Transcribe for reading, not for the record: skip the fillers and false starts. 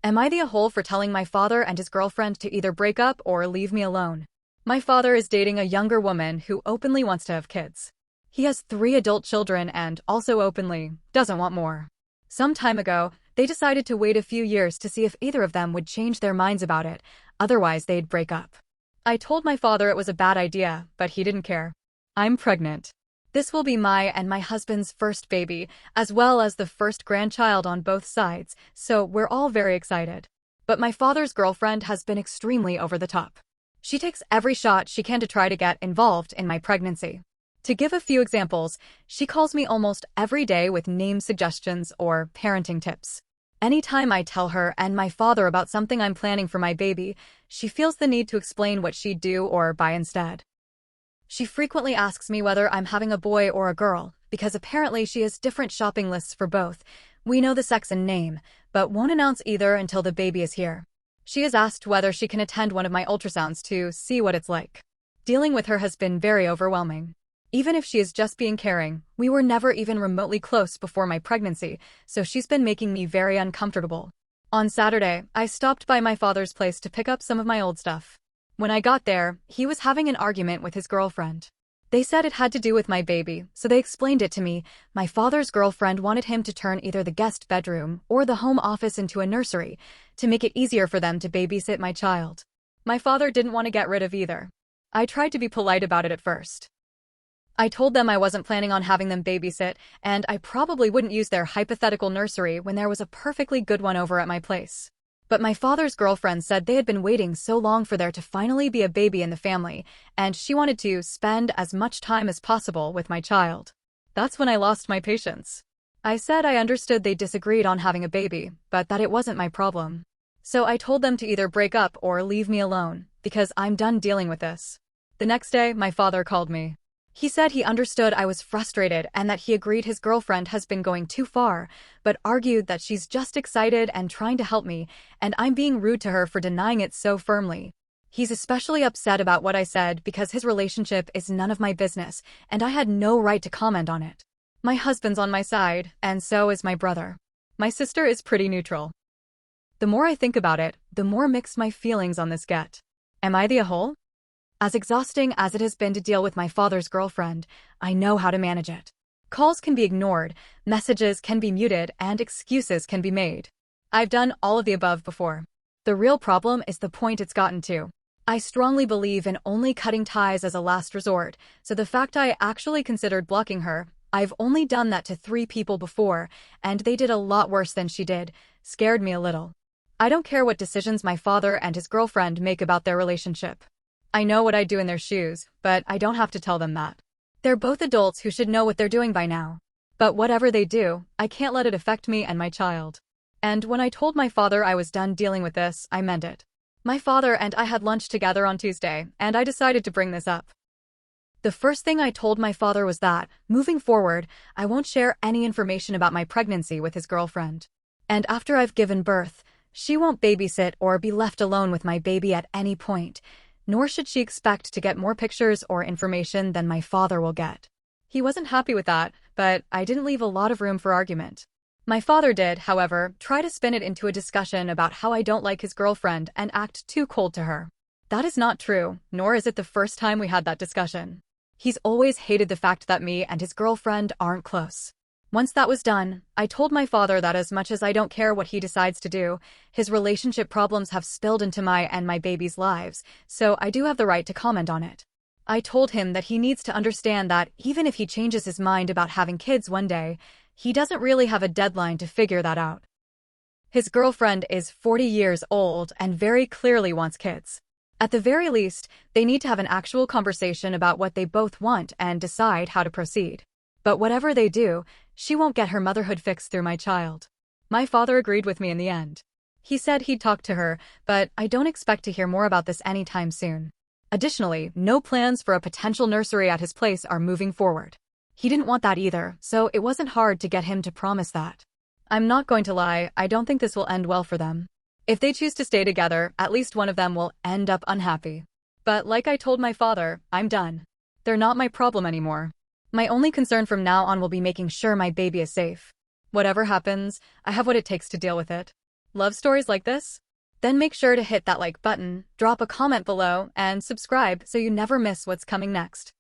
Am I the a-hole for telling my father and his girlfriend to either break up or leave me alone? My father is dating a younger woman who openly wants to have kids. He has 3 adult children and also openly doesn't want more. Some time ago, they decided to wait a few years to see if either of them would change their minds about it, otherwise they'd break up. I told my father it was a bad idea, but he didn't care. I'm pregnant. This will be my and my husband's first baby, as well as the first grandchild on both sides, so we're all very excited. But my father's girlfriend has been extremely over the top. She takes every shot she can to try to get involved in my pregnancy. To give a few examples, she calls me almost every day with name suggestions or parenting tips. Anytime I tell her and my father about something I'm planning for my baby, she feels the need to explain what she'd do or buy instead. She frequently asks me whether I'm having a boy or a girl, because apparently she has different shopping lists for both. We know the sex and name, but won't announce either until the baby is here. She has asked whether she can attend one of my ultrasounds to see what it's like. Dealing with her has been very overwhelming. Even if she is just being caring, we were never even remotely close before my pregnancy, so she's been making me very uncomfortable. On Saturday, I stopped by my father's place to pick up some of my old stuff. When I got there, he was having an argument with his girlfriend. They said it had to do with my baby, so they explained it to me. My father's girlfriend wanted him to turn either the guest bedroom or the home office into a nursery, to make it easier for them to babysit my child. My father didn't want to get rid of either. I tried to be polite about it at first. I told them I wasn't planning on having them babysit, and I probably wouldn't use their hypothetical nursery when there was a perfectly good one over at my place. But my father's girlfriend said they had been waiting so long for there to finally be a baby in the family, and she wanted to spend as much time as possible with my child. That's when I lost my patience. I said I understood they disagreed on having a baby, but that it wasn't my problem. So I told them to either break up or leave me alone, because I'm done dealing with this. The next day, my father called me. He said he understood I was frustrated and that he agreed his girlfriend has been going too far, but argued that she's just excited and trying to help me, and I'm being rude to her for denying it so firmly. He's especially upset about what I said because his relationship is none of my business, and I had no right to comment on it. My husband's on my side, and so is my brother. My sister is pretty neutral. The more I think about it, the more mixed my feelings on this get. Am I the a-hole? As exhausting as it has been to deal with my father's girlfriend, I know how to manage it. Calls can be ignored, messages can be muted, and excuses can be made. I've done all of the above before. The real problem is the point it's gotten to. I strongly believe in only cutting ties as a last resort, so the fact I actually considered blocking her, I've only done that to 3 people before, and they did a lot worse than she did, scared me a little. I don't care what decisions my father and his girlfriend make about their relationship. I know what I'd do in their shoes, but I don't have to tell them that. They're both adults who should know what they're doing by now. But whatever they do, I can't let it affect me and my child. And when I told my father I was done dealing with this, I meant it. My father and I had lunch together on Tuesday, and I decided to bring this up. The first thing I told my father was that, moving forward, I won't share any information about my pregnancy with his girlfriend. And after I've given birth, she won't babysit or be left alone with my baby at any point. Nor should she expect to get more pictures or information than my father will get. He wasn't happy with that, but I didn't leave a lot of room for argument. My father did, however, try to spin it into a discussion about how I don't like his girlfriend and act too cold to her. That is not true, nor is it the first time we had that discussion. He's always hated the fact that me and his girlfriend aren't close. Once that was done, I told my father that as much as I don't care what he decides to do, his relationship problems have spilled into my and my baby's lives, so I do have the right to comment on it. I told him that he needs to understand that even if he changes his mind about having kids one day, he doesn't really have a deadline to figure that out. His girlfriend is 40 years old and very clearly wants kids. At the very least, they need to have an actual conversation about what they both want and decide how to proceed. But whatever they do, she won't get her motherhood fix through my child. My father agreed with me in the end. He said he'd talk to her, but I don't expect to hear more about this anytime soon. Additionally, no plans for a potential nursery at his place are moving forward. He didn't want that either, so it wasn't hard to get him to promise that. I'm not going to lie, I don't think this will end well for them. If they choose to stay together, at least one of them will end up unhappy. But like I told my father, I'm done. They're not my problem anymore. My only concern from now on will be making sure my baby is safe. Whatever happens, I have what it takes to deal with it. Love stories like this? Then make sure to hit that like button, drop a comment below, and subscribe so you never miss what's coming next.